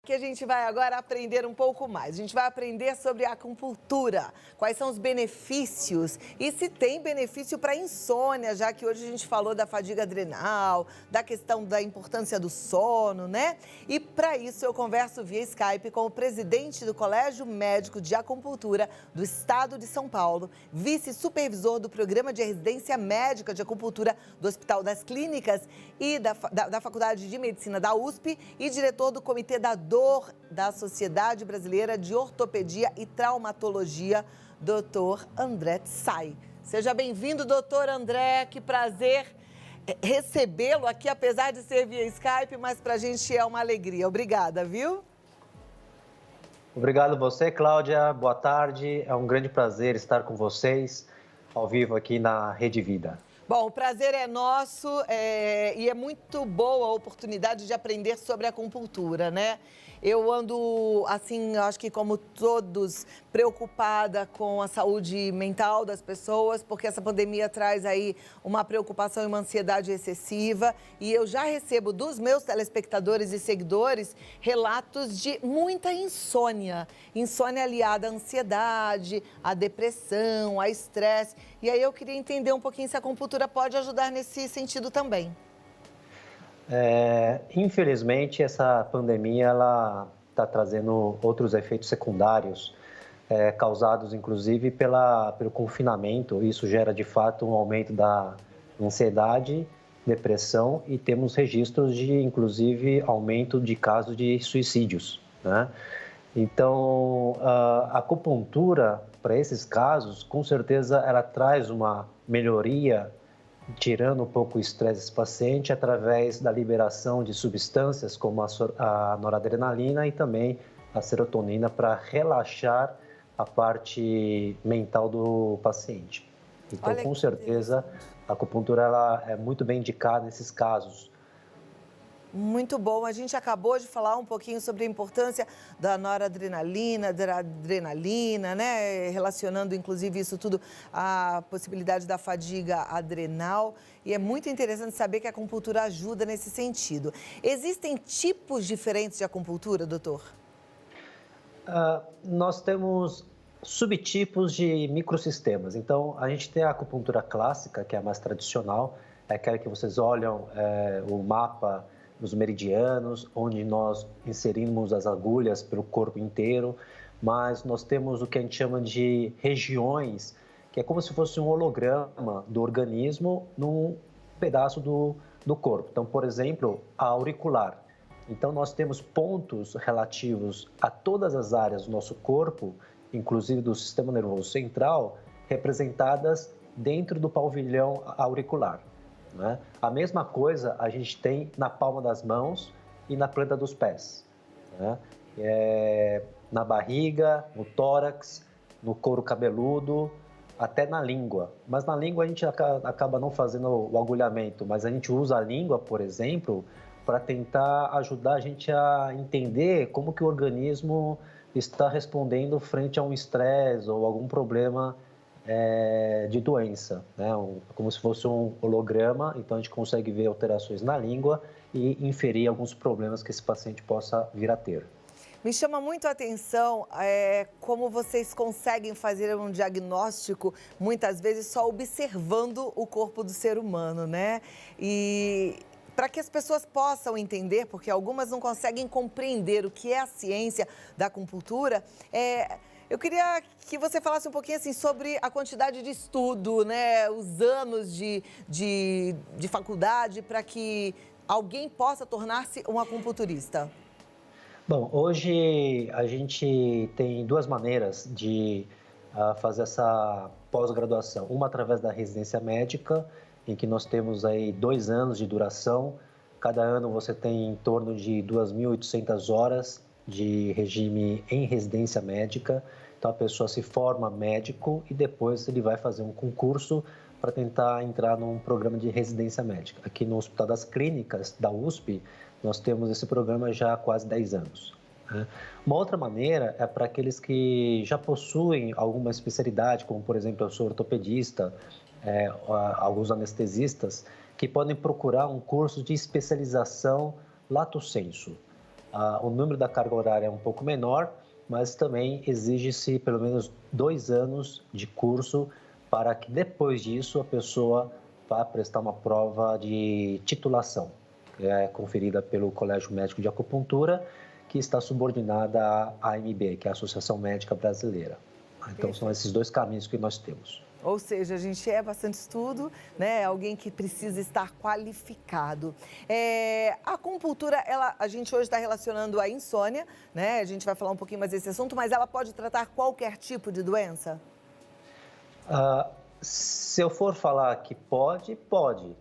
que a gente vai agora aprender um pouco mais. A gente vai aprender sobre a acupuntura, quais são os benefícios e se tem benefício para insônia, já que hoje a gente falou da fadiga adrenal, da questão da importância do sono, né? E para isso eu converso via Skype com o presidente do Colégio Médico de Acupuntura do Estado de São Paulo, vice-supervisor do Programa de Residência Médica de Acupuntura do Hospital das Clínicas e da Faculdade de Medicina da USP e diretor do Comitê da Dor da Sociedade Brasileira de Ortopedia e Traumatologia, Dr. André Tsai. Seja bem-vindo, doutor André, que prazer recebê-lo aqui, apesar de ser via Skype, mas para a gente é uma alegria. Obrigada, viu? Obrigado a você, Cláudia. Boa tarde. É um grande prazer estar com vocês ao vivo aqui na Rede Vida. Bom, o prazer é nosso e é muito boa a oportunidade de aprender sobre a acupuntura, né? Eu ando, assim, acho que como todos, preocupada com a saúde mental das pessoas, porque essa pandemia traz aí uma preocupação e uma ansiedade excessiva. E eu já recebo dos meus telespectadores e seguidores relatos de muita insônia. Insônia aliada à ansiedade, à depressão, a estresse. E aí eu queria entender um pouquinho se a acupuntura pode ajudar nesse sentido também. Infelizmente, essa pandemia ela está trazendo outros efeitos secundários, causados inclusive pelo confinamento. Isso gera de fato um aumento da ansiedade, depressão e temos registros de inclusive aumento de casos de suicídios, né? Então, a acupuntura para esses casos, com certeza, ela traz uma melhoria, tirando um pouco o estresse desse paciente através da liberação de substâncias como a noradrenalina e também a serotonina para relaxar a parte mental do paciente. Então, com certeza, a acupuntura ela é muito bem indicada nesses casos. Muito bom. A gente acabou de falar um pouquinho sobre a importância da noradrenalina, da adrenalina, né? Relacionando, inclusive, isso tudo à possibilidade da fadiga adrenal. E é muito interessante saber que a acupuntura ajuda nesse sentido. Existem tipos diferentes de acupuntura, doutor? Nós temos subtipos de microsistemas. Então, a gente tem a acupuntura clássica, que é a mais tradicional, é aquela que vocês olham o mapa dos meridianos, onde nós inserimos as agulhas pelo corpo inteiro, mas nós temos o que a gente chama de regiões, que é como se fosse um holograma do organismo num pedaço do corpo. Então, por exemplo, a auricular. Então, nós temos pontos relativos a todas as áreas do nosso corpo, inclusive do sistema nervoso central, representadas dentro do pavilhão auricular, né? A mesma coisa a gente tem na palma das mãos e na planta dos pés, né? Na barriga, no tórax, no couro cabeludo, até na língua. Mas na língua a gente acaba não fazendo o agulhamento, mas a gente usa a língua, por exemplo, para tentar ajudar a gente a entender como que o organismo está respondendo frente a um estresse ou algum problema de doença, né? Como se fosse um holograma, então a gente consegue ver alterações na língua e inferir alguns problemas que esse paciente possa vir a ter. Me chama muito a atenção como vocês conseguem fazer um diagnóstico, muitas vezes só observando o corpo do ser humano, né? E para que as pessoas possam entender, porque algumas não conseguem compreender o que é a ciência da acupuntura, eu queria que você falasse um pouquinho assim, sobre a quantidade de estudo, né? Os anos de faculdade para que alguém possa tornar-se um acupunturista. Bom, hoje a gente tem duas maneiras de fazer essa pós-graduação. Uma através da residência médica, em que nós temos aí 2 anos de duração. Cada ano você tem em torno de 2.800 horas de regime em residência médica. Então a pessoa se forma médico e depois ele vai fazer um concurso para tentar entrar num programa de residência médica. Aqui no Hospital das Clínicas da USP, nós temos esse programa já há quase 10 anos. Uma outra maneira é para aqueles que já possuem alguma especialidade, como por exemplo eu sou ortopedista, alguns anestesistas, que podem procurar um curso de especialização lato sensu. O número da carga horária é um pouco menor, mas também exige-se pelo menos 2 anos de curso para que depois disso a pessoa vá prestar uma prova de titulação, que é conferida pelo Colégio Médico de Acupuntura, que está subordinada à AMB, que é a Associação Médica Brasileira. Então, são esses 2 caminhos que nós temos. Ou seja, a gente é bastante estudo, né? Alguém que precisa estar qualificado. A acupuntura, a gente hoje está relacionando a insônia, né? A gente vai falar um pouquinho mais desse assunto, mas ela pode tratar qualquer tipo de doença? Se eu for falar que pode,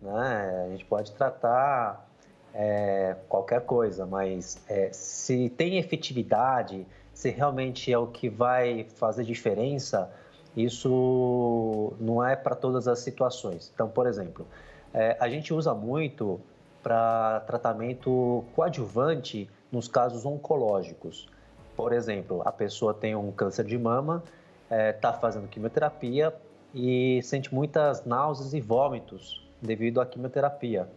né? A gente pode tratar qualquer coisa, mas se tem efetividade, se realmente é o que vai fazer diferença, isso não é para todas as situações. Então, por exemplo, a gente usa muito para tratamento coadjuvante nos casos oncológicos. Por exemplo, a pessoa tem um câncer de mama, está fazendo quimioterapia e sente muitas náuseas e vômitos devido à quimioterapia.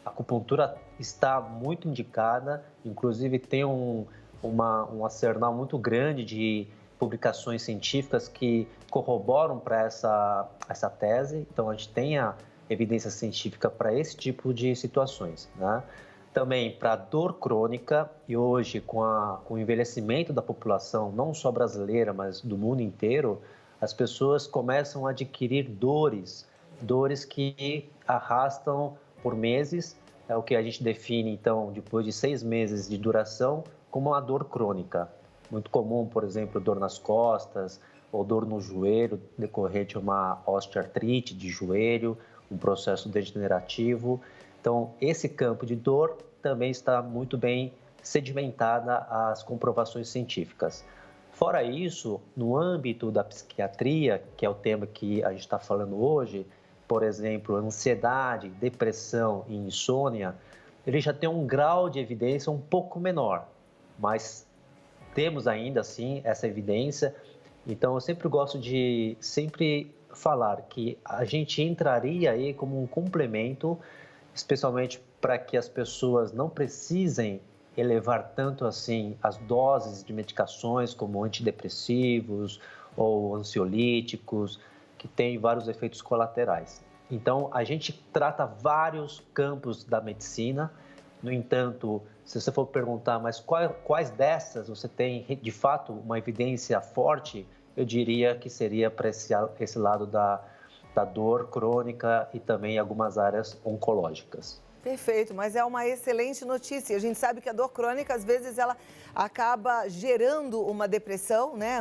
A acupuntura está muito indicada, inclusive tem um arsenal muito grande de publicações científicas que corroboram para essa tese. Então, a gente tem a evidência científica para esse tipo de situações, né? Também para dor crônica, e hoje com o envelhecimento da população, não só brasileira, mas do mundo inteiro, as pessoas começam a adquirir dores que arrastam por meses, é o que a gente define, então, depois de 6 meses de duração, como uma dor crônica. Muito comum, por exemplo, dor nas costas ou dor no joelho, decorrente de uma osteoartrite de joelho, um processo degenerativo. Então, esse campo de dor também está muito bem sedimentada às comprovações científicas. Fora isso, no âmbito da psiquiatria, que é o tema que a gente está falando hoje, por exemplo, ansiedade, depressão e insônia, ele já tem um grau de evidência um pouco menor, mas temos ainda assim essa evidência. Então eu sempre gosto de falar que a gente entraria aí como um complemento, especialmente para que as pessoas não precisem elevar tanto assim as doses de medicações como antidepressivos ou ansiolíticos, que têm vários efeitos colaterais. Então a gente trata vários campos da medicina. No entanto, se você for perguntar, mas quais dessas você tem de fato uma evidência forte, eu diria que seria para esse lado da dor crônica e também algumas áreas oncológicas. Perfeito, mas é uma excelente notícia. A gente sabe que a dor crônica, às vezes, ela acaba gerando uma depressão, né?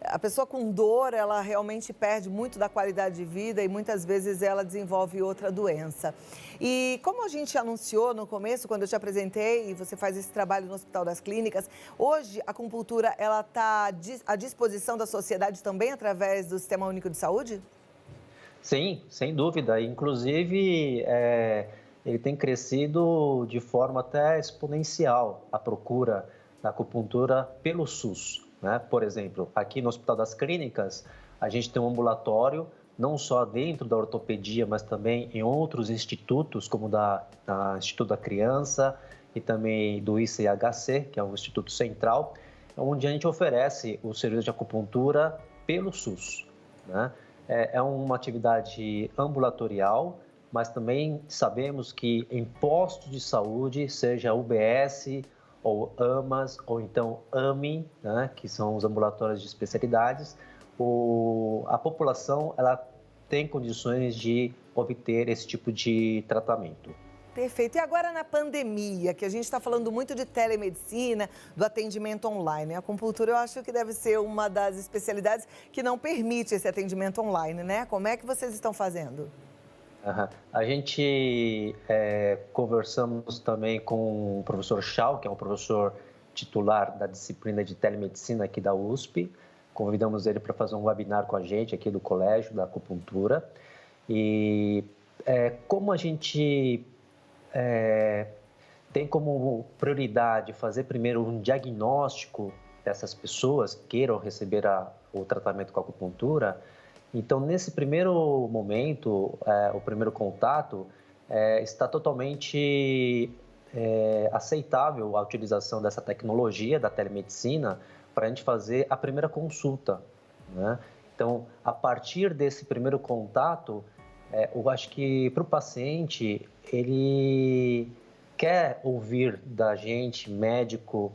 A pessoa com dor, ela realmente perde muito da qualidade de vida e muitas vezes ela desenvolve outra doença. E como a gente anunciou no começo, quando eu te apresentei e você faz esse trabalho no Hospital das Clínicas, hoje a acupuntura, ela está à disposição da sociedade também através do Sistema Único de Saúde? Sim, sem dúvida. Inclusive, ele tem crescido de forma até exponencial a procura da acupuntura pelo SUS, né? Por exemplo, aqui no Hospital das Clínicas, a gente tem um ambulatório, não só dentro da ortopedia, mas também em outros institutos, como da Instituto da Criança e também do ICHC, que é o Instituto Central, onde a gente oferece o serviço de acupuntura pelo SUS, né? É uma atividade ambulatorial, mas também sabemos que em postos de saúde, seja UBS ou AMAS ou então AMI, né, que são os ambulatórios de especialidades, a população ela tem condições de obter esse tipo de tratamento. Perfeito. E agora na pandemia, que a gente está falando muito de telemedicina, do atendimento online. A acupuntura eu acho que deve ser uma das especialidades que não permite esse atendimento online, né? Como é que vocês estão fazendo? A gente conversamos também com o professor Chau, que é um professor titular da disciplina de telemedicina aqui da USP. Convidamos ele para fazer um webinar com a gente aqui do Colégio da Acupuntura. E como a gente tem como prioridade fazer primeiro um diagnóstico dessas pessoas que queiram receber o tratamento com a acupuntura, então, nesse primeiro momento, o primeiro contato está totalmente aceitável a utilização dessa tecnologia da telemedicina para a gente fazer a primeira consulta, né? Então, a partir desse primeiro contato, eu acho que para o paciente, ele quer ouvir da gente, médico,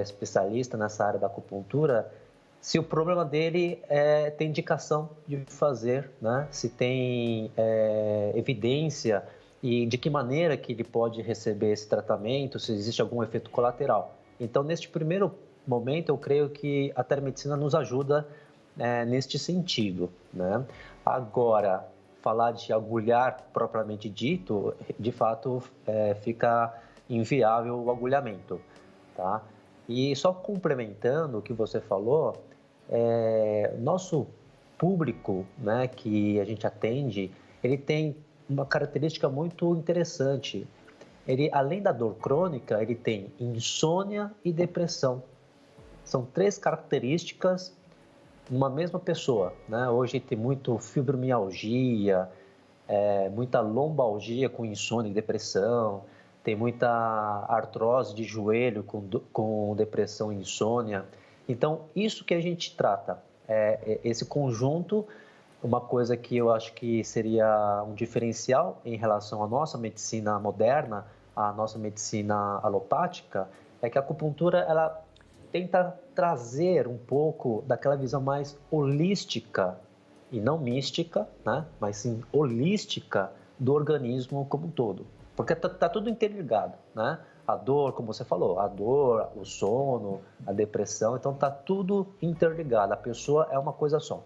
especialista nessa área da acupuntura, se o problema dele tem indicação de fazer, né? Se tem evidência e de que maneira que ele pode receber esse tratamento, se existe algum efeito colateral. Então, neste primeiro momento, eu creio que a telemedicina nos ajuda neste sentido, né? Agora, falar de agulhar propriamente dito, de fato, fica inviável o agulhamento, tá? E só complementando o que você falou, nosso público, né, que a gente atende, ele tem uma característica muito interessante. Ele, além da dor crônica, ele tem insônia e depressão. São 3 características numa mesma pessoa, né? Hoje tem muito fibromialgia, muita lombalgia com insônia e depressão, tem muita artrose de joelho com depressão e insônia. Então, isso que a gente trata, esse conjunto, uma coisa que eu acho que seria um diferencial em relação à nossa medicina moderna, à nossa medicina alopática, é que a acupuntura, ela tenta trazer um pouco daquela visão mais holística, e não mística, né? Mas sim holística do organismo como um todo. Porque tá tudo interligado, né? A dor, como você falou, a dor, o sono, a depressão, então tá tudo interligado. A pessoa é uma coisa só.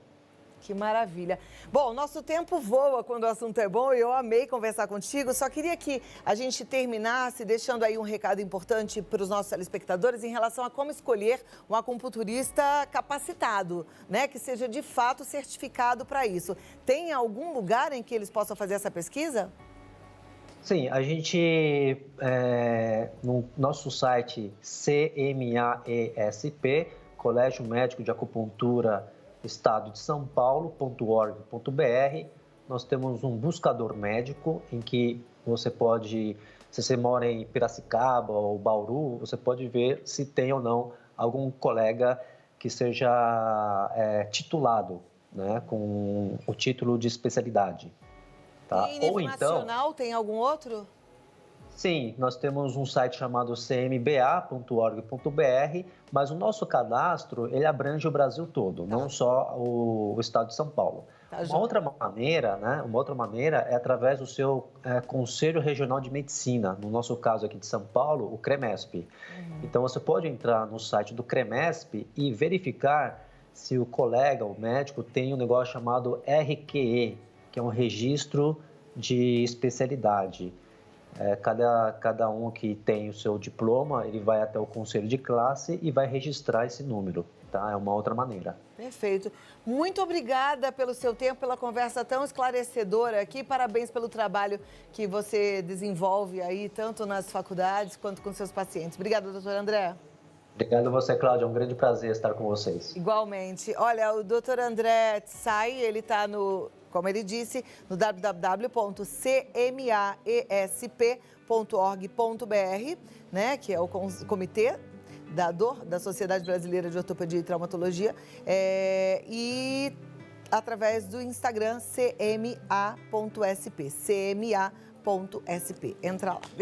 Que maravilha. Bom, nosso tempo voa quando o assunto é bom e eu amei conversar contigo. Só queria que a gente terminasse deixando aí um recado importante para os nossos telespectadores em relação a como escolher um acupunturista capacitado, né? Que seja de fato certificado para isso. Tem algum lugar em que eles possam fazer essa pesquisa? Sim, a gente, no nosso site CMAESP, Colégio Médico de Acupuntura Estado de São Paulo.org.br, nós temos um buscador médico em que você pode, se você mora em Piracicaba ou Bauru, você pode ver se tem ou não algum colega que seja titulado, né, com o título de especialidade. Tá? E nível Ou nacional, então, tem algum outro? sim, nós temos um site chamado cmba.org.br, mas o nosso cadastro, ele abrange o Brasil todo, não só o estado de São Paulo. Uma outra maneira, né? Uma outra maneira é através do seu Conselho Regional de Medicina, no nosso caso aqui de São Paulo, o CREMESP. Então, você pode entrar no site do CREMESP e verificar se o colega, o médico, tem um negócio chamado RQE, que é um registro de especialidade. Cada um que tem o seu diploma, ele vai até o conselho de classe e vai registrar esse número, tá? É uma outra maneira. Perfeito. Muito obrigada pelo seu tempo, pela conversa tão esclarecedora aqui. Parabéns pelo trabalho que você desenvolve aí, tanto nas faculdades quanto com seus pacientes. Obrigada, doutor André. Obrigado a você, Cláudia. É um grande prazer estar com vocês. Igualmente. Olha, o doutor André Tsai, ele está como ele disse, no www.cmaesp.org.br, né, que é o Comitê da Dor da Sociedade Brasileira de Ortopedia e Traumatologia, e através do Instagram cma.sp, cma.sp. Entra lá, viu?